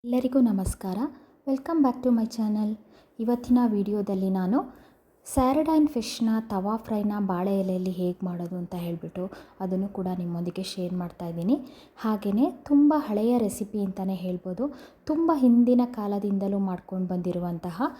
ಎಲ್ಲರಿಗೂ ನಮಸ್ಕಾರ. Welcome back to my channel. ಇವತ್ತಿನ ವಿಡಿಯೋದಲ್ಲಿ ನಾನು ಸ್ಯಾರಡೈನ್ ಫಿಶ್ನ ತವಾ ಫ್ರೈನ ಬಾಳೆ ಎಲೆಯಲ್ಲಿ ಹೇಗೆ ಮಾಡೋದು ಅಂತ ಹೇಳಿಬಿಟ್ಟು ಅದನ್ನು ಕೂಡ ನಿಮ್ಮೊಂದಿಗೆ ಶೇರ್ ಮಾಡ್ತಾ ಇದ್ದೀನಿ. ಹಾಗೆಯೇ ತುಂಬ ಹಳೆಯ ರೆಸಿಪಿ ಅಂತಲೇ ಹೇಳ್ಬೋದು. ತುಂಬ ಹಿಂದಿನ ಕಾಲದಿಂದಲೂ ಮಾಡ್ಕೊಂಡು ಬಂದಿರುವಂತಹ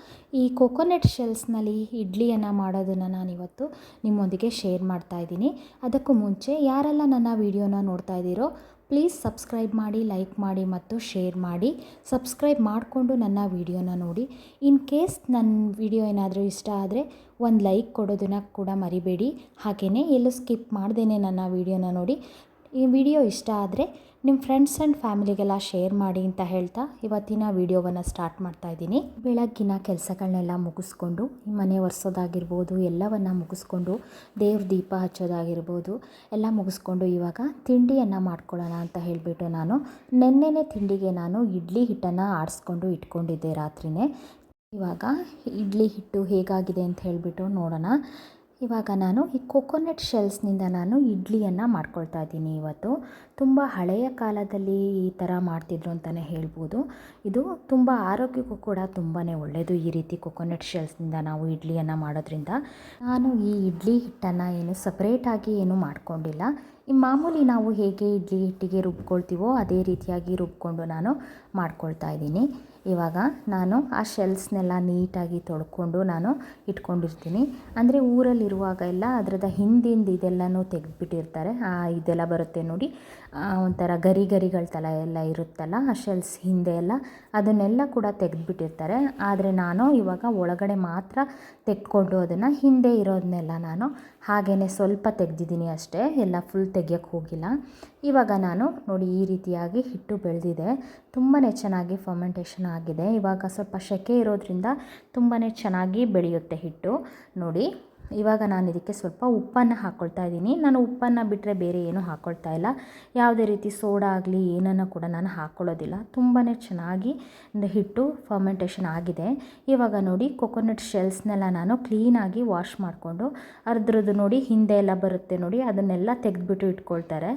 ಈ ಕೊಕೊನಟ್ ಶೆಲ್ಸ್ನಲ್ಲಿ ಇಡ್ಲಿಯನ್ನು ಮಾಡೋದನ್ನು ನಾನಿವತ್ತು ನಿಮ್ಮೊಂದಿಗೆ ಶೇರ್ ಮಾಡ್ತಾ ಇದ್ದೀನಿ. ಅದಕ್ಕೂ ಮುಂಚೆ ಯಾರೆಲ್ಲ ನನ್ನ ವಿಡಿಯೋನ ನೋಡ್ತಾ ಇದ್ದೀರೋ ಪ್ಲೀಸ್ ಸಬ್ಸ್ಕ್ರೈಬ್ ಮಾಡಿ, ಲೈಕ್ ಮಾಡಿ ಮತ್ತು ಶೇರ್ ಮಾಡಿ. ಸಬ್ಸ್ಕ್ರೈಬ್ ಮಾಡಿಕೊಂಡು ನನ್ನ ವಿಡಿಯೋನ ನೋಡಿ. ಇನ್ ಕೇಸ್ ನನ್ನ ವಿಡಿಯೋ ಏನಾದರೂ ಇಷ್ಟ ಆದರೆ ಒಂದು ಲೈಕ್ ಕೊಡೋದನ್ನು ಕೂಡ ಮರಿಬೇಡಿ. ಹಾಗೆಯೇ ಎಲ್ಲೂ ಸ್ಕಿಪ್ ಮಾಡ್ದೇ ನನ್ನ ವಿಡಿಯೋನ ನೋಡಿ. ಈ ವಿಡಿಯೋ ಇಷ್ಟ ಆದರೆ ನಿಮ್ಮ ಫ್ರೆಂಡ್ಸ್ ಆ್ಯಂಡ್ ಫ್ಯಾಮಿಲಿಗೆಲ್ಲ ಶೇರ್ ಮಾಡಿ ಅಂತ ಹೇಳ್ತಾ ಇವತ್ತಿನ ವಿಡಿಯೋವನ್ನು ಸ್ಟಾರ್ಟ್ ಮಾಡ್ತಾ ಇದ್ದೀನಿ. ಬೆಳಗ್ಗಿನ ಕೆಲಸಗಳನ್ನೆಲ್ಲ ಮುಗಿಸ್ಕೊಂಡು ಮನೆ ಒರೆಸೋದಾಗಿರ್ಬೋದು, ಎಲ್ಲವನ್ನು ಮುಗಿಸ್ಕೊಂಡು ದೇವ್ರ ದೀಪ ಹಚ್ಚೋದಾಗಿರ್ಬೋದು ಎಲ್ಲ ಮುಗಿಸ್ಕೊಂಡು ಇವಾಗ ತಿಂಡಿಯನ್ನು ಮಾಡ್ಕೊಳ್ಳೋಣ ಅಂತ ಹೇಳಿಬಿಟ್ಟು ನಾನು ನೆನ್ನೆನೇ ತಿಂಡಿಗೆ ನಾನು ಇಡ್ಲಿ ಹಿಟ್ಟನ್ನು ಆಡಿಸ್ಕೊಂಡು ಇಟ್ಕೊಂಡಿದ್ದೆ ರಾತ್ರಿಯೇ. ಇವಾಗ ಇಡ್ಲಿ ಹಿಟ್ಟು ಹೇಗಾಗಿದೆ ಅಂತ ಹೇಳಿಬಿಟ್ಟು ನೋಡೋಣ. ಇವಾಗ ನಾನು ಈ ಕೊಕೊನಟ್ ಶೆಲ್ಸ್ನಿಂದ ನಾನು ಇಡ್ಲಿಯನ್ನು ಮಾಡ್ಕೊಳ್ತಾ ಇದ್ದೀನಿ. ಇವತ್ತು ತುಂಬ ಹಳೆಯ ಕಾಲದಲ್ಲಿ ಈ ಥರ ಮಾಡ್ತಿದ್ರು ಅಂತಲೇ ಹೇಳ್ಬೋದು. ಇದು ತುಂಬ ಆರೋಗ್ಯಕ್ಕೂ ಕೂಡ ತುಂಬಾ ಒಳ್ಳೆಯದು. ಈ ರೀತಿ ಕೊಕೊನಟ್ ಶೆಲ್ಸ್ನಿಂದ ನಾವು ಇಡ್ಲಿಯನ್ನು ಮಾಡೋದ್ರಿಂದ ನಾನು ಈ ಇಡ್ಲಿ ಹಿಟ್ಟನ್ನು ಏನು ಸಪ್ರೇಟಾಗಿ ಏನು ಮಾಡ್ಕೊಂಡಿಲ್ಲ. ಈ ಮಾಮೂಲಿ ನಾವು ಹೇಗೆ ಇಡ್ಲಿ ಹಿಟ್ಟಿಗೆ ರುಬ್ಕೊಳ್ತೀವೋ ಅದೇ ರೀತಿಯಾಗಿ ರುಬ್ಕೊಂಡು ನಾನು ಮಾಡ್ಕೊಳ್ತಾ ಇದ್ದೀನಿ. ಇವಾಗ ನಾನು ಆ ಶೆಲ್ಸ್ನೆಲ್ಲ ನೀಟಾಗಿ ತೊಳ್ಕೊಂಡು ನಾನು ಇಟ್ಕೊಂಡಿರ್ತೀನಿ. ಅಂದರೆ ಊರಲ್ಲಿರುವಾಗ ಎಲ್ಲ ಅದರದ ಹಿಂದಿಂದು ಇದೆಲ್ಲನೂ ತೆಗೆದುಬಿಟ್ಟಿರ್ತಾರೆ. ಇದೆಲ್ಲ ಬರುತ್ತೆ ನೋಡಿ, ಒಂಥರ ಗರಿಗಳ ಥರ ಎಲ್ಲ ಇರುತ್ತಲ್ಲ ಆ ಶೆಲ್ಸ್ ಹಿಂದೆ ಎಲ್ಲ, ಅದನ್ನೆಲ್ಲ ಕೂಡ ತೆಗೆದುಬಿಟ್ಟಿರ್ತಾರೆ. ಆದರೆ ನಾನು ಇವಾಗ ಒಳಗಡೆ ಮಾತ್ರ ತೆಗೆದುಕೊಂಡು ಅದನ್ನು ಹಿಂದೆ ಇರೋದನ್ನೆಲ್ಲ ನಾನು ಹಾಗೆಯೇ ಸ್ವಲ್ಪ ತೆಗೆದಿದ್ದೀನಿ ಅಷ್ಟೇ, ಎಲ್ಲ ಫುಲ್ ತೆಗಿಯೋಕ್ಕೆ ಹೋಗಿಲ್ಲ. ಇವಾಗ ನಾನು ನೋಡಿ ಈ ರೀತಿಯಾಗಿ ಹಿಟ್ಟು ಬೆಳೆದಿದೆ, ತುಂಬಾ ಚೆನ್ನಾಗಿ ಫರ್ಮೆಂಟೇಷನ್ ಆಗಿದೆ. ಇವಾಗ ಸ್ವಲ್ಪ ಸೆಕೆ ಇರೋದ್ರಿಂದ ತುಂಬಾ ಚೆನ್ನಾಗಿ ಬೆಳೆಯುತ್ತೆ ಹಿಟ್ಟು ನೋಡಿ. ಇವಾಗ ನಾನು ಇದಕ್ಕೆ ಸ್ವಲ್ಪ ಉಪ್ಪನ್ನು ಹಾಕ್ಕೊಳ್ತಾ ಇದ್ದೀನಿ. ನಾನು ಉಪ್ಪನ್ನು ಬಿಟ್ಟರೆ ಬೇರೆ ಏನೂ ಹಾಕ್ಕೊಳ್ತಾ ಇಲ್ಲ. ಯಾವುದೇ ರೀತಿ ಸೋಡಾ ಆಗಲಿ ಏನನ್ನು ಕೂಡ ನಾನು ಹಾಕ್ಕೊಳ್ಳೋದಿಲ್ಲ. ತುಂಬಾ ಚೆನ್ನಾಗಿ ಹಿಟ್ಟು ಫರ್ಮೆಂಟೇಷನ್ ಆಗಿದೆ. ಇವಾಗ ನೋಡಿ ಕೊಕೊನಟ್ ಶೆಲ್ಸ್ನೆಲ್ಲ ನಾನು ಕ್ಲೀನಾಗಿ ವಾಶ್ ಮಾಡಿಕೊಂಡು ಅದ್ರದ್ದು ನೋಡಿ ಹಿಂದೆ ಎಲ್ಲ ಬರುತ್ತೆ ನೋಡಿ, ಅದನ್ನೆಲ್ಲ ತೆಗೆದುಬಿಟ್ಟು ಇಟ್ಕೊಳ್ತಾರೆ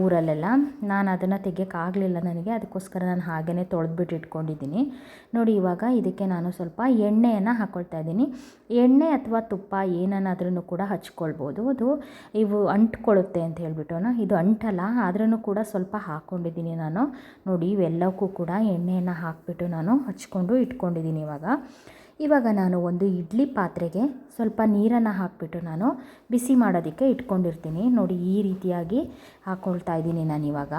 ಊರಲ್ಲೆಲ್ಲ. ನಾನು ಅದನ್ನು ತೆಗಿಯೋಕ್ಕಾಗಲಿಲ್ಲ ನನಗೆ, ಅದಕ್ಕೋಸ್ಕರ ನಾನು ಹಾಗೆಯೇ ತೊಳೆದ್ಬಿಟ್ಟು ಇಟ್ಕೊಂಡಿದ್ದೀನಿ ನೋಡಿ. ಇವಾಗ ಇದಕ್ಕೆ ನಾನು ಸ್ವಲ್ಪ ಎಣ್ಣೆಯನ್ನು ಹಾಕ್ಕೊಳ್ತಾ ಇದ್ದೀನಿ. ಎಣ್ಣೆ ಅಥವಾ ತುಪ್ಪ ಏನನ್ನಾದ್ರೂ ಕೂಡ ಹಚ್ಕೊಳ್ಬೋದು. ಅದು ಇವು ಅಂಟ್ಕೊಳ್ಳುತ್ತೆ ಅಂತ ಹೇಳ್ಬಿಟ್ಟು ಇದು ಅಂಟಲ್ಲ, ಆದ್ರೂ ಕೂಡ ಸ್ವಲ್ಪ ಹಾಕ್ಕೊಂಡಿದ್ದೀನಿ ನಾನು ನೋಡಿ. ಇವೆಲ್ಲಕ್ಕೂ ಕೂಡ ಎಣ್ಣೆಯನ್ನು ಹಾಕಿಬಿಟ್ಟು ನಾನು ಹಚ್ಕೊಂಡು ಇಟ್ಕೊಂಡಿದ್ದೀನಿ. ಇವಾಗ ನಾನು ಒಂದು ಇಡ್ಲಿ ಪಾತ್ರೆಗೆ ಸ್ವಲ್ಪ ನೀರನ್ನು ಹಾಕಿಬಿಟ್ಟು ನಾನು ಬಿಸಿ ಮಾಡೋದಕ್ಕೆ ಇಟ್ಕೊಂಡಿರ್ತೀನಿ ನೋಡಿ. ಈ ರೀತಿಯಾಗಿ ಹಾಕ್ಕೊಳ್ತಾ ಇದ್ದೀನಿ ನಾನಿವಾಗ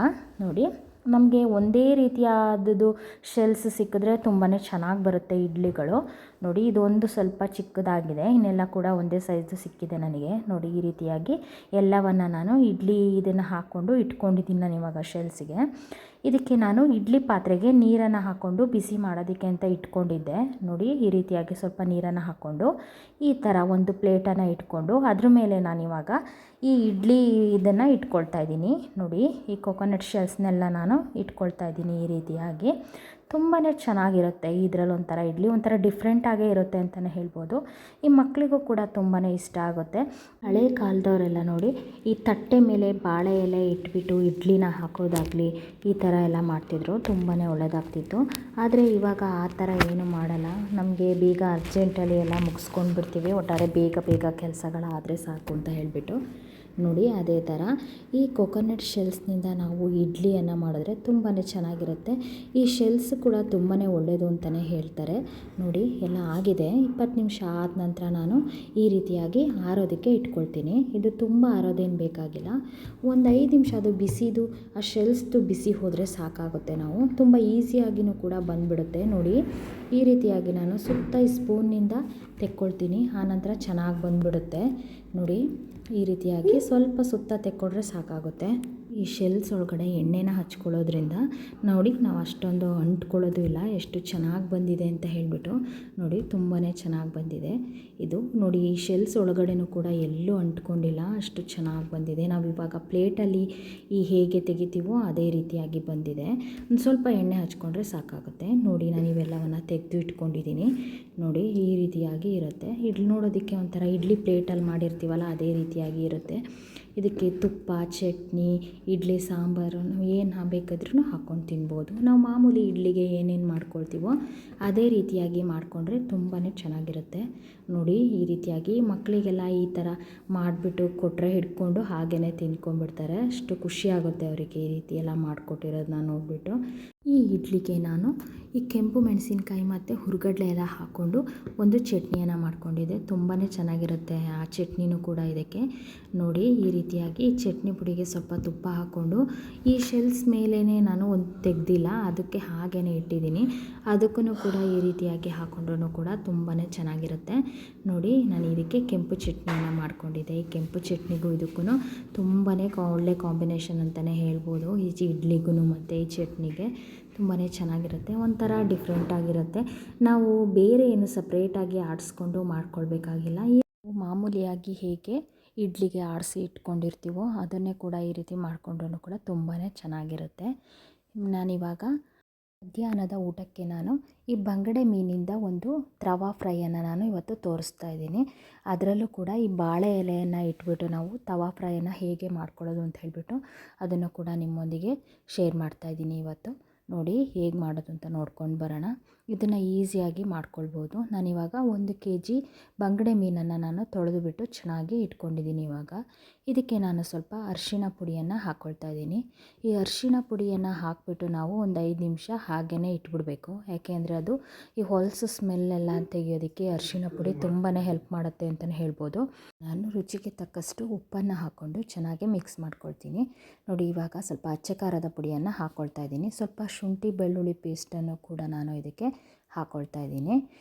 ನೋಡಿ. ನಮಗೆ ಒಂದೇ ರೀತಿಯಾದದ್ದು ಶೆಲ್ಸ್ ಸಿಕ್ಕಿದ್ರೆ ತುಂಬಾ ಚೆನ್ನಾಗಿ ಬರುತ್ತೆ ಇಡ್ಲಿಗಳು ನೋಡಿ. ಇದೊಂದು ಸ್ವಲ್ಪ ಚಿಕ್ಕದಾಗಿದೆ, ಇನ್ನೆಲ್ಲ ಕೂಡ ಒಂದೇ ಸೈಜು ಸಿಕ್ಕಿದೆ ನನಗೆ ನೋಡಿ. ಈ ರೀತಿಯಾಗಿ ಎಲ್ಲವನ್ನು ನಾನು ಇಡ್ಲಿ ಇದನ್ನು ಹಾಕ್ಕೊಂಡು ಇಟ್ಕೊಂಡಿದ್ದೀನಿ ನಾನು ಇವಾಗ ಶೆಲ್ಸಿಗೆ. ಇದಕ್ಕೆ ನಾನು ಇಡ್ಲಿ ಪಾತ್ರೆಗೆ ನೀರನ್ನು ಹಾಕ್ಕೊಂಡು ಬಿಸಿ ಮಾಡೋದಕ್ಕೆ ಅಂತ ಇಟ್ಕೊಂಡಿದ್ದೆ ನೋಡಿ. ಈ ರೀತಿಯಾಗಿ ಸ್ವಲ್ಪ ನೀರನ್ನು ಹಾಕ್ಕೊಂಡು ಈ ಥರ ಒಂದು ಪ್ಲೇಟನ್ನು ಇಟ್ಕೊಂಡು ಅದ್ರ ಮೇಲೆ ನಾನಿವಾಗ ಈ ಇಡ್ಲಿ ಇದನ್ನು ಇಟ್ಕೊಳ್ತಾ ಇದ್ದೀನಿ ನೋಡಿ. ಈ ಕೊಕೊನಟ್ ಶೆಲ್ಸ್ನೆಲ್ಲ ನಾನು ಇಟ್ಕೊಳ್ತಾ ಇದ್ದೀನಿ ಈ ರೀತಿಯಾಗಿ. ತುಂಬಾ ಚೆನ್ನಾಗಿರುತ್ತೆ ಇದರಲ್ಲಿ. ಒಂಥರ ಇಡ್ಲಿ ಒಂಥರ ಡಿಫ್ರೆಂಟಾಗೇ ಇರುತ್ತೆ ಅಂತಲೇ ಹೇಳ್ಬೋದು. ಈ ಮಕ್ಕಳಿಗೂ ಕೂಡ ತುಂಬಾ ಇಷ್ಟ ಆಗುತ್ತೆ. ಹಳೆ ಕಾಲದವರೆಲ್ಲ ನೋಡಿ ಈ ತಟ್ಟೆ ಮೇಲೆ ಬಾಳೆ ಎಲೆ ಇಟ್ಬಿಟ್ಟು ಇಡ್ಲಿನ ಹಾಕೋದಾಗಲಿ ಈ ಥರ ಎಲ್ಲ ಮಾಡ್ತಿದ್ರು, ತುಂಬಾ ಒಳ್ಳೆಯದಾಗ್ತಿತ್ತು. ಆದರೆ ಇವಾಗ ಆ ಥರ ಏನು ಮಾಡಲ್ಲ. ನಮಗೆ ಬೇಗ ಅರ್ಜೆಂಟಲ್ಲಿ ಎಲ್ಲ ಮುಗಿಸ್ಕೊಂಡು ಬಿಡ್ತೀವಿ, ಒಟ್ಟಾರೆ ಬೇಗ ಕೆಲಸಗಳಾದರೆ ಸಾಕು ಅಂತ ಹೇಳಿಬಿಟ್ಟು ನೋಡಿ. ಅದೇ ಥರ ಈ ಕೊಕೊನಟ್ ಶೆಲ್ಸ್ನಿಂದ ನಾವು ಇಡ್ಲಿಯನ್ನು ಮಾಡಿದ್ರೆ ತುಂಬಾ ಚೆನ್ನಾಗಿರುತ್ತೆ. ಈ ಶೆಲ್ಸ್ ಕೂಡ ತುಂಬಾ ಒಳ್ಳೆಯದು ಅಂತಲೇ ಹೇಳ್ತಾರೆ ನೋಡಿ. ಎಲ್ಲ ಆಗಿದೆ. 20 ನಿಮಿಷ ಆದ ನಂತರ ನಾನು ಈ ರೀತಿಯಾಗಿ ಆರೋದಕ್ಕೆ ಇಟ್ಕೊಳ್ತೀನಿ. ಇದು ತುಂಬ ಆರೋದೇನು ಬೇಕಾಗಿಲ್ಲ, ಒಂದು 5 ನಿಮಿಷ ಅದು ಬಿಸಿದು ಆ ಶೆಲ್ಸ್ದು ಬಿಸಿ ಹೋದರೆ ಸಾಕಾಗುತ್ತೆ. ನಾವು ತುಂಬ ಈಸಿಯಾಗಿಯೂ ಕೂಡ ಬಂದುಬಿಡುತ್ತೆ ನೋಡಿ. ಈ ರೀತಿಯಾಗಿ ನಾನು ಸುತ್ತ ಈ ಸ್ಪೂನ್ನಿಂದ ತೆಕ್ಕೊಳ್ತೀನಿ, ಆನಂತರ ಚೆನ್ನಾಗಿ ಬಂದುಬಿಡುತ್ತೆ ನೋಡಿ. ಈ ರೀತಿಯಾಗಿ ಸ್ವಲ್ಪ ಸುತ್ತ ತೆಕ್ಕೊಂಡ್ರೆ ಸಾಕಾಗುತ್ತೆ. ಈ ಶೆಲ್ಸ್ ಒಳಗಡೆ ಎಣ್ಣೆನ ಹಚ್ಕೊಳ್ಳೋದ್ರಿಂದ ನೋಡಿ ನಾವು ಅಷ್ಟೊಂದು ಅಂಟ್ಕೊಳ್ಳೋದು ಇಲ್ಲ. ಎಷ್ಟು ಚೆನ್ನಾಗಿ ಬಂದಿದೆ ಅಂತ ಹೇಳಿಬಿಟ್ಟು ನೋಡಿ, ತುಂಬಾ ಚೆನ್ನಾಗಿ ಬಂದಿದೆ ಇದು ನೋಡಿ. ಈ ಶೆಲ್ಸ್ ಒಳಗಡೆನೂ ಕೂಡ ಎಲ್ಲೂ ಅಂಟ್ಕೊಂಡಿಲ್ಲ, ಅಷ್ಟು ಚೆನ್ನಾಗಿ ಬಂದಿದೆ. ನಾವು ಇವಾಗ ಪ್ಲೇಟಲ್ಲಿ ಈ ಹೇಗೆ ತೆಗಿತೀವೋ ಅದೇ ರೀತಿಯಾಗಿ ಬಂದಿದೆ. ಒಂದು ಸ್ವಲ್ಪ ಎಣ್ಣೆ ಹಚ್ಕೊಂಡ್ರೆ ಸಾಕಾಗುತ್ತೆ ನೋಡಿ. ನಾನು ಇವೆಲ್ಲವನ್ನು ತೆಗೆದು ಇಟ್ಕೊಂಡಿದ್ದೀನಿ ನೋಡಿ. ಈ ರೀತಿಯಾಗಿ ಇರುತ್ತೆ. ಇಡ್ಲಿ ನೋಡೋದಕ್ಕೆ ಒಂಥರ ಇಡ್ಲಿ ಪ್ಲೇಟಲ್ಲಿ ಮಾಡಿರ್ತೀವಲ್ಲ ಅದೇ ರೀತಿಯಾಗಿ ಇರುತ್ತೆ. ಇದಕ್ಕೆ ತುಪ್ಪ, ಚಟ್ನಿ, ಇಡ್ಲಿ ಸಾಂಬಾರು ನಾವು ಏನು ಬೇಕಾದ್ರೂ ಹಾಕ್ಕೊಂಡು ತಿನ್ಬೋದು. ನಾವು ಮಾಮೂಲಿ ಇಡ್ಲಿಗೆ ಏನೇನು ಮಾಡ್ಕೊಳ್ತೀವೋ ಅದೇ ರೀತಿಯಾಗಿ ಮಾಡಿಕೊಂಡ್ರೆ ತುಂಬಾ ಚೆನ್ನಾಗಿರುತ್ತೆ. ನೋಡಿ ಈ ರೀತಿಯಾಗಿ ಮಕ್ಕಳಿಗೆಲ್ಲ ಈ ಥರ ಮಾಡಿಬಿಟ್ಟು ಕೊಟ್ಟರೆ ಹಿಡ್ಕೊಂಡು ಹಾಗೇ ತಿಂದ್ಕೊಂಡ್ಬಿಡ್ತಾರೆ. ಅಷ್ಟು ಖುಷಿಯಾಗುತ್ತೆ ಅವರಿಗೆ ಈ ರೀತಿ ಎಲ್ಲ ಮಾಡಿಕೊಟ್ಟಿರೋದನ್ನ ನೋಡಿಬಿಟ್ಟು. ಈ ಇಡ್ಲಿಗೆ ನಾನು ಈ ಕೆಂಪು ಮೆಣಸಿನ್ಕಾಯಿ ಮತ್ತು ಹುರ್ಗಡ್ಲೆ ಎಲ್ಲ ಹಾಕ್ಕೊಂಡು ಒಂದು ಚಟ್ನಿಯನ್ನು ಮಾಡ್ಕೊಂಡಿದ್ದೆ. ತುಂಬಾ ಚೆನ್ನಾಗಿರುತ್ತೆ ಆ ಚಟ್ನಿನೂ ಕೂಡ ಇದಕ್ಕೆ. ನೋಡಿ ಈ ರೀತಿಯಾಗಿ ಚಟ್ನಿ ಪುಡಿಗೆ ಸ್ವಲ್ಪ ತುಪ್ಪ ಹಾಕ್ಕೊಂಡು ಈ ಶೆಲ್ಸ್ ಮೇಲೇ ನಾನು ಒಂದು ತೆಗೆದಿಲ್ಲ, ಅದಕ್ಕೆ ಹಾಗೇ ಇಟ್ಟಿದ್ದೀನಿ. ಅದಕ್ಕೂ ಕೂಡ ಈ ರೀತಿಯಾಗಿ ಹಾಕ್ಕೊಂಡ್ರೂ ಕೂಡ ತುಂಬಾ ಚೆನ್ನಾಗಿರುತ್ತೆ. ನೋಡಿ ನಾನು ಇದಕ್ಕೆ ಕೆಂಪು ಚಟ್ನಿಯನ್ನು ಮಾಡ್ಕೊಂಡಿದ್ದೆ. ಈ ಕೆಂಪು ಚಟ್ನಿಗೂ ಇದಕ್ಕೂ ತುಂಬಾ ಒಳ್ಳೆ ಕಾಂಬಿನೇಷನ್ ಅಂತಲೇ ಹೇಳ್ಬೋದು. ಈ ಇಡ್ಲಿಗೂ ಮತ್ತು ಈ ಚಟ್ನಿಗೆ ತುಂಬಾ ಚೆನ್ನಾಗಿರುತ್ತೆ. ಒಂಥರ ಡಿಫ್ರೆಂಟಾಗಿರುತ್ತೆ. ನಾವು ಬೇರೆ ಏನು ಸಪ್ರೇಟಾಗಿ ಆಡಿಸ್ಕೊಂಡು ಮಾಡ್ಕೊಳ್ಬೇಕಾಗಿಲ್ಲ. ಈ ಮಾಮೂಲಿಯಾಗಿ ಹೇಗೆ ಇಡ್ಲಿಗೆ ಆಡಿಸಿ ಇಟ್ಕೊಂಡಿರ್ತೀವೋ ಅದನ್ನೇ ಕೂಡ ಈ ರೀತಿ ಮಾಡಿಕೊಂಡ್ರೂ ಕೂಡ ತುಂಬಾ ಚೆನ್ನಾಗಿರುತ್ತೆ. ನಾನಿವಾಗ ಮಧ್ಯಾಹ್ನದ ಊಟಕ್ಕೆ ನಾನು ಈ ಬಂಗಡೆ ಮೀನಿಂದ ಒಂದು ತವಾ ಫ್ರೈಯನ್ನು ನಾನು ಇವತ್ತು ತೋರಿಸ್ತಾ ಇದ್ದೀನಿ. ಅದರಲ್ಲೂ ಕೂಡ ಈ ಬಾಳೆ ಎಲೆಯನ್ನು ಇಟ್ಬಿಟ್ಟು ನಾವು ತವಾ ಫ್ರೈಯನ್ನು ಹೇಗೆ ಮಾಡ್ಕೊಳ್ಳೋದು ಅಂತ ಹೇಳಿಬಿಟ್ಟು ಅದನ್ನು ಕೂಡ ನಿಮ್ಮೊಂದಿಗೆ ಶೇರ್ ಮಾಡ್ತಾಯಿದ್ದೀನಿ ಇವತ್ತು. ನೋಡಿ ಹೇಗೆ ಮಾಡೋದು ಅಂತ ನೋಡ್ಕೊಂಡು ಬರೋಣ. ಇದನ್ನು ಈಸಿಯಾಗಿ ಮಾಡ್ಕೊಳ್ಬೋದು. ನಾನಿವಾಗ 1 kg ಬಂಗಡೆ ಮೀನನ್ನು ನಾನು ತೊಳೆದುಬಿಟ್ಟು ಚೆನ್ನಾಗಿ ಇಟ್ಕೊಂಡಿದ್ದೀನಿ. ಇವಾಗ ಇದಕ್ಕೆ ನಾನು ಸ್ವಲ್ಪ ಅರಿಶಿಣ ಪುಡಿಯನ್ನು ಹಾಕ್ಕೊಳ್ತಾ ಇದ್ದೀನಿ. ಈ ಅರಿಶಿಣ ಪುಡಿಯನ್ನು ಹಾಕಿಬಿಟ್ಟು ನಾವು ಒಂದು 5 ನಿಮಿಷ ಹಾಗೇ ಇಟ್ಬಿಡಬೇಕು. ಯಾಕೆಂದರೆ ಅದು ಈ ಹೊಲಸು ಸ್ಮೆಲ್ಲೆಲ್ಲ ತೆಗೆಯೋದಕ್ಕೆ ಅರಿಶಿಣ ಪುಡಿ ತುಂಬಾ ಹೆಲ್ಪ್ ಮಾಡುತ್ತೆ ಅಂತಲೇ ಹೇಳ್ಬೋದು. ನಾನು ರುಚಿಗೆ ತಕ್ಕಷ್ಟು ಉಪ್ಪನ್ನು ಹಾಕ್ಕೊಂಡು ಚೆನ್ನಾಗಿ ಮಿಕ್ಸ್ ಮಾಡ್ಕೊಳ್ತೀನಿ. ನೋಡಿ ಇವಾಗ ಸ್ವಲ್ಪ ಅಚ್ಚ ಖಾರದ ಪುಡಿಯನ್ನು ಹಾಕ್ಕೊಳ್ತಾ ಇದ್ದೀನಿ. ಸ್ವಲ್ಪ ಶುಂಠಿ ಬೆಳ್ಳುಳ್ಳಿ ಪೇಸ್ಟನ್ನು ಕೂಡ ನಾನು ಇದಕ್ಕೆ ಹಾಕ್ಕೊಳ್ತಾ ಇದ್ದೀನಿ.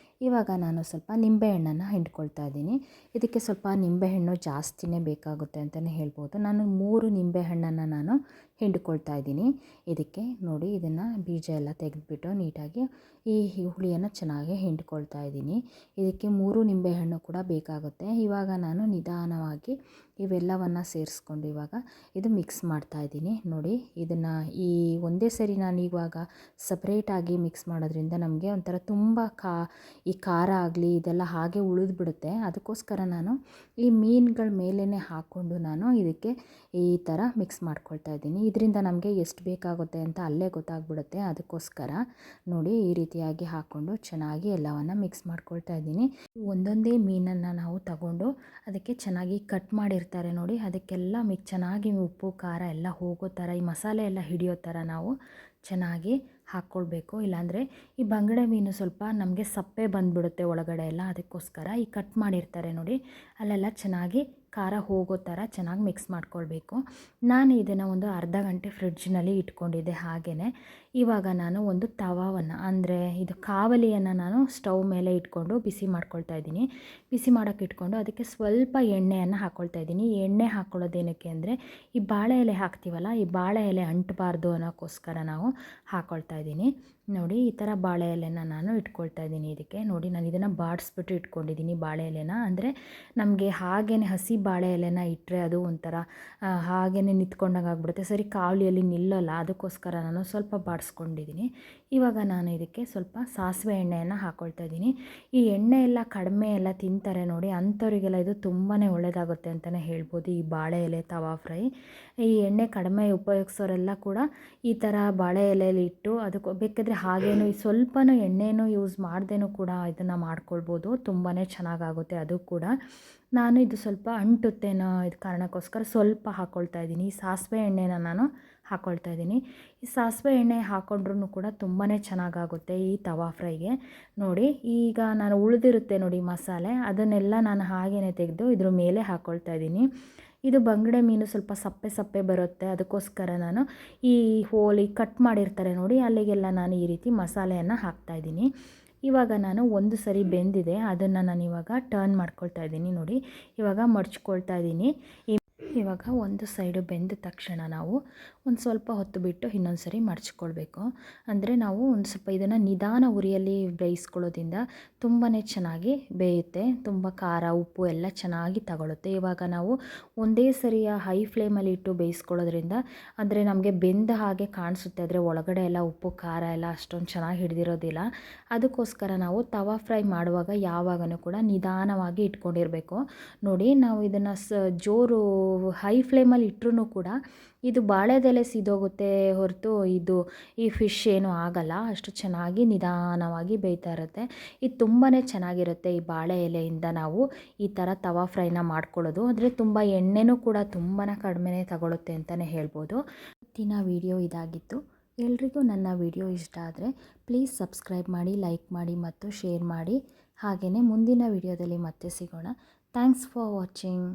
ಇವಾಗ ನಾನು ಸ್ವಲ್ಪ ನಿಂಬೆಹಣ್ಣನ್ನು ಹಿಂಡ್ಕೊಳ್ತಾ ಇದ್ದೀನಿ. ಇದಕ್ಕೆ ಸ್ವಲ್ಪ ನಿಂಬೆಹಣ್ಣು ಜಾಸ್ತಿನೇ ಬೇಕಾಗುತ್ತೆ ಅಂತಲೇ ಹೇಳ್ಬೋದು. ನಾನು 3 ನಿಂಬೆಹಣ್ಣನ್ನು ನಾನು ಹಿಂಡ್ಕೊಳ್ತಾ ಇದ್ದೀನಿ. ಇದಕ್ಕೆ ನೋಡಿ ಇದನ್ನು ಬೀಜ ಎಲ್ಲ ತೆಗೆದುಬಿಟ್ಟು ನೀಟಾಗಿ ಈ ಹುಳಿಯನ್ನು ಚೆನ್ನಾಗಿ ಹಿಂಡ್ಕೊಳ್ತಾ ಇದ್ದೀನಿ. ಇದಕ್ಕೆ 3 ನಿಂಬೆಹಣ್ಣು ಕೂಡ ಬೇಕಾಗುತ್ತೆ. ಇವಾಗ ನಾನು ನಿಧಾನವಾಗಿ ಇವೆಲ್ಲವನ್ನು ಸೇರಿಸ್ಕೊಂಡು ಇವಾಗ ಇದು ಮಿಕ್ಸ್ ಮಾಡ್ತಾ ಇದ್ದೀನಿ. ನೋಡಿ ಇದನ್ನು ಈ ಒಂದೇ ಸರಿ ನಾನು ಇವಾಗ ಸಪ್ರೇಟಾಗಿ ಮಿಕ್ಸ್ ಮಾಡೋದ್ರಿಂದ ನಮಗೆ ಒಂಥರ ತುಂಬ ಈ ಖಾರ ಆಗಲಿ ಇದೆಲ್ಲ ಹಾಗೆ ಉಳಿದ್ಬಿಡುತ್ತೆ. ಅದಕ್ಕೋಸ್ಕರ ನಾನು ಈ ಮೀನುಗಳ ಮೇಲೇ ಹಾಕ್ಕೊಂಡು ನಾನು ಇದಕ್ಕೆ ಈ ಥರ ಮಿಕ್ಸ್ ಮಾಡ್ಕೊಳ್ತಾ ಇದ್ದೀನಿ. ಇದರಿಂದ ನಮಗೆ ಎಷ್ಟು ಬೇಕಾಗುತ್ತೆ ಅಂತ ಅಲ್ಲೇ ಗೊತ್ತಾಗ್ಬಿಡುತ್ತೆ. ಅದಕ್ಕೋಸ್ಕರ ನೋಡಿ ಈ ರೀತಿಯಾಗಿ ಹಾಕ್ಕೊಂಡು ಚೆನ್ನಾಗಿ ಎಲ್ಲವನ್ನು ಮಿಕ್ಸ್ ಮಾಡ್ಕೊಳ್ತಾ ಇದ್ದೀನಿ. ಒಂದೊಂದೇ ಮೀನನ್ನು ನಾವು ತಗೊಂಡು ಅದಕ್ಕೆ ಚೆನ್ನಾಗಿ ಕಟ್ ಮಾಡಿರ್ತಾರೆ ನೋಡಿ, ಅದಕ್ಕೆಲ್ಲ ಚೆನ್ನಾಗಿ ಉಪ್ಪು ಖಾರ ಎಲ್ಲ ಹೋಗೋ ಥರ ಈ ಮಸಾಲೆ ಎಲ್ಲ ಹಿಡಿಯೋ ಥರ ನಾವು ಚೆನ್ನಾಗಿ ಹಾಕ್ಕೊಳ್ಬೇಕು. ಇಲ್ಲಾಂದರೆ ಈ ಬಂಗಡೆ ಮೀನು ಸ್ವಲ್ಪ ನಮಗೆ ಸಪ್ಪೆ ಬಂದುಬಿಡುತ್ತೆ ಒಳಗಡೆ ಎಲ್ಲ. ಅದಕ್ಕೋಸ್ಕರ ಈ ಕಟ್ ಮಾಡಿರ್ತಾರೆ ನೋಡಿ ಅಲ್ಲೆಲ್ಲ ಚೆನ್ನಾಗಿ ಖಾರ ಹೋಗೋ ಥರ ಚೆನ್ನಾಗಿ ಮಿಕ್ಸ್ ಮಾಡ್ಕೊಳ್ಬೇಕು. ನಾನು ಇದನ್ನು ಒಂದು ಅರ್ಧ ಗಂಟೆ ಫ್ರಿಡ್ಜ್ನಲ್ಲಿ ಇಟ್ಕೊಂಡಿದ್ದೆ ಹಾಗೆಯೇ. ಇವಾಗ ನಾನು ಒಂದು ತವಾವನ್ನು ಅಂದರೆ ಇದು ಕಾವಲಿಯನ್ನು ನಾನು ಸ್ಟವ್ ಮೇಲೆ ಇಟ್ಕೊಂಡು ಬಿಸಿ ಮಾಡ್ಕೊಳ್ತಾ ಇದ್ದೀನಿ. ಬಿಸಿ ಮಾಡೋಕ್ಕೆ ಇಟ್ಕೊಂಡು ಅದಕ್ಕೆ ಸ್ವಲ್ಪ ಎಣ್ಣೆಯನ್ನು ಹಾಕ್ಕೊಳ್ತಾ ಇದ್ದೀನಿ. ಎಣ್ಣೆ ಹಾಕ್ಕೊಳ್ಳೋದೇನಕ್ಕೆ ಅಂದರೆ ಈ ಬಾಳೆ ಎಲೆ ಹಾಕ್ತೀವಲ್ಲ, ಈ ಬಾಳೆ ಎಲೆ ಅಂಟಬಾರ್ದು ಅನ್ನೋಕ್ಕೋಸ್ಕರ ನಾವು ಹಾಕ್ಕೊಳ್ತಾ ಇದ್ದೀನಿ. ನೋಡಿ ಈ ಥರ ಬಾಳೆ ಎಲೆನ ನಾನು ಇಟ್ಕೊಳ್ತಾ ಇದ್ದೀನಿ. ಇದಕ್ಕೆ ನೋಡಿ ನಾನು ಇದನ್ನು ಬಾಡಿಸ್ಬಿಟ್ಟು ಇಟ್ಕೊಂಡಿದ್ದೀನಿ ಬಾಳೆ ಎಲೆನ. ಅಂದರೆ ನಮಗೆ ಹಾಗೇ ಹಸಿ ಬಾಳೆ ಎಲೆನ ಇಟ್ಟರೆ ಅದು ಒಂಥರ ಹಾಗೇ ನಿಂತ್ಕೊಂಡಂಗೆ ಆಗ್ಬಿಡುತ್ತೆ, ಸರಿ ಕಾವಲಿಯಲ್ಲಿ ನಿಲ್ಲಲ್ಲ. ಅದಕ್ಕೋಸ್ಕರ ನಾನು ಸ್ವಲ್ಪ ಬಾಡಿಸ್ಕೊಂಡಿದ್ದೀನಿ. ಇವಾಗ ನಾನು ಇದಕ್ಕೆ ಸ್ವಲ್ಪ ಸಾಸಿವೆ ಎಣ್ಣೆಯನ್ನು ಹಾಕ್ಕೊಳ್ತಾ ಇದ್ದೀನಿ. ಈ ಎಣ್ಣೆ ಎಲ್ಲ ಕಡಿಮೆ ಎಲ್ಲ ತಿಂತಾರೆ ನೋಡಿ, ಅಂಥವರಿಗೆಲ್ಲ ಇದು ತುಂಬಾ ಒಳ್ಳೆಯದಾಗುತ್ತೆ ಅಂತಲೇ ಹೇಳ್ಬೋದು. ಈ ಬಾಳೆ ಎಲೆ ತವಾ ಫ್ರೈ ಈ ಎಣ್ಣೆ ಕಡಿಮೆ ಉಪಯೋಗಿಸೋರೆಲ್ಲ ಕೂಡ ಈ ಥರ ಬಾಳೆ ಎಲೆಯಲ್ಲಿ ಇಟ್ಟು ಅದಕ್ಕೆ ಬೇಕಾದರೆ ಹಾಗೇನು ಸ್ವಲ್ಪನೂ ಎಣ್ಣೆನೂ ಯೂಸ್ ಮಾಡ್ದೇನೂ ಕೂಡ ಇದನ್ನು ಮಾಡ್ಕೊಳ್ಬೋದು. ತುಂಬಾ ಚೆನ್ನಾಗಾಗುತ್ತೆ ಅದು ಕೂಡ. ನಾನು ಇದು ಸ್ವಲ್ಪ ಅಂಟುತ್ತೇನೋ ಇದು ಕಾರಣಕ್ಕೋಸ್ಕರ ಸ್ವಲ್ಪ ಹಾಕ್ಕೊಳ್ತಾ ಇದ್ದೀನಿ. ಈ ಸಾಸಿವೆ ಎಣ್ಣೆನ ನಾನು ಹಾಕ್ಕೊಳ್ತಾ ಇದ್ದೀನಿ. ಈ ಸಾಸಿವೆ ಎಣ್ಣೆ ಹಾಕ್ಕೊಂಡ್ರೂ ಕೂಡ ತುಂಬಾ ಚೆನ್ನಾಗಾಗುತ್ತೆ ಈ ತವಾ ಫ್ರೈಗೆ. ನೋಡಿ ಈಗ ನಾನು ಉಳಿದಿರುತ್ತೆ ನೋಡಿ ಮಸಾಲೆ, ಅದನ್ನೆಲ್ಲ ನಾನು ಹಾಗೇ ತೆಗೆದು ಇದ್ರ ಮೇಲೆ ಹಾಕ್ಕೊಳ್ತಾ ಇದ್ದೀನಿ. ಇದು ಬಂಗಡೆ ಮೀನು ಸ್ವಲ್ಪ ಸಪ್ಪೆ ಸಪ್ಪೆ ಬರುತ್ತೆ. ಅದಕ್ಕೋಸ್ಕರ ನಾನು ಈ ಹೋಳಿ ಕಟ್ ಮಾಡಿರ್ತಾರೆ ನೋಡಿ ಅಲ್ಲಿಗೆಲ್ಲ ನಾನು ಈ ರೀತಿ ಮಸಾಲೆಯನ್ನು ಹಾಕ್ತಾಯಿದ್ದೀನಿ. ಇವಾಗ ನಾನು ಒಂದು ಸರಿ ಬೆಂದಿದೆ, ಅದನ್ನು ನಾನು ಇವಾಗ ಟರ್ನ್ ಮಾಡ್ಕೊಳ್ತಾ ಇದ್ದೀನಿ. ನೋಡಿ ಇವಾಗ ಮಡ್ಚ್ಕೊಳ್ತಾ ಇದ್ದೀನಿ. ಇವಾಗ ಒಂದು ಸೈಡು ಬೆಂದ ತಕ್ಷಣ ನಾವು ಒಂದು ಸ್ವಲ್ಪ ಹೊತ್ತು ಬಿಟ್ಟು ಇನ್ನೊಂದು ಸರಿ ಮಡಚ್ಕೊಳ್ಬೇಕು. ಅಂದರೆ ನಾವು ಒಂದು ಸ್ವಲ್ಪ ಇದನ್ನು ನಿಧಾನ ಉರಿಯಲ್ಲಿ ಬೇಯಿಸ್ಕೊಳ್ಳೋದ್ರಿಂದ ತುಂಬಾ ಚೆನ್ನಾಗಿ ಬೇಯುತ್ತೆ. ತುಂಬ ಖಾರ ಉಪ್ಪು ಎಲ್ಲ ಚೆನ್ನಾಗಿ ತಗೊಳುತ್ತೆ. ಇವಾಗ ನಾವು ಒಂದೇ ಸರಿಯ ಹೈ ಫ್ಲೇಮಲ್ಲಿ ಇಟ್ಟು ಬೇಯಿಸ್ಕೊಳ್ಳೋದ್ರಿಂದ ಅಂದರೆ ನಮಗೆ ಬೆಂದ ಹಾಗೆ ಕಾಣಿಸುತ್ತೆ, ಆದರೆ ಒಳಗಡೆ ಎಲ್ಲ ಉಪ್ಪು ಖಾರ ಎಲ್ಲ ಅಷ್ಟೊಂದು ಚೆನ್ನಾಗಿ ಹಿಡಿದಿರೋದಿಲ್ಲ. ಅದಕ್ಕೋಸ್ಕರ ನಾವು ತವಾ ಫ್ರೈ ಮಾಡುವಾಗ ಯಾವಾಗಲೂ ಕೂಡ ನಿಧಾನವಾಗಿ ಇಟ್ಕೊಂಡಿರಬೇಕು. ನೋಡಿ ನಾವು ಇದನ್ನು ಜೋರು ಹೈ ಫ್ಲೇಮಲ್ಲಿ ಇಟ್ಟರೂ ಕೂಡ ಇದು ಬಾಳೆದೆಲೆ ಸಿದೋಗುತ್ತೆ ಹೊರತು ಈ ಫಿಶ್ ಏನೂ ಆಗಲ್ಲ. ಅಷ್ಟು ಚೆನ್ನಾಗಿ ನಿಧಾನವಾಗಿ ಬೇಯ್ತಾ ಇರುತ್ತೆ. ಇದು ತುಂಬಾ ಚೆನ್ನಾಗಿರುತ್ತೆ. ಈ ಬಾಳೆ ಎಲೆಯಿಂದ ನಾವು ಈ ಥರ ತವಾ ಫ್ರೈನ ಮಾಡ್ಕೊಳ್ಳೋದು. ಅಂದರೆ ತುಂಬ ಎಣ್ಣೆನೂ ಕೂಡ ತುಂಬಾ ಕಡಿಮೆನೇ ತಗೊಳುತ್ತೆ ಅಂತಲೇ ಹೇಳ್ಬೋದು. ಇವತ್ತಿನ ವಿಡಿಯೋ ಇದಾಗಿತ್ತು. ಎಲ್ರಿಗೂ ನನ್ನ ವಿಡಿಯೋ ಇಷ್ಟ ಆದರೆ ಪ್ಲೀಸ್ ಸಬ್ಸ್ಕ್ರೈಬ್ ಮಾಡಿ, ಲೈಕ್ ಮಾಡಿ ಮತ್ತು ಶೇರ್ ಮಾಡಿ. ಹಾಗೆಯೇ ಮುಂದಿನ ವಿಡಿಯೋದಲ್ಲಿ ಮತ್ತೆ ಸಿಗೋಣ. Thanks for watching.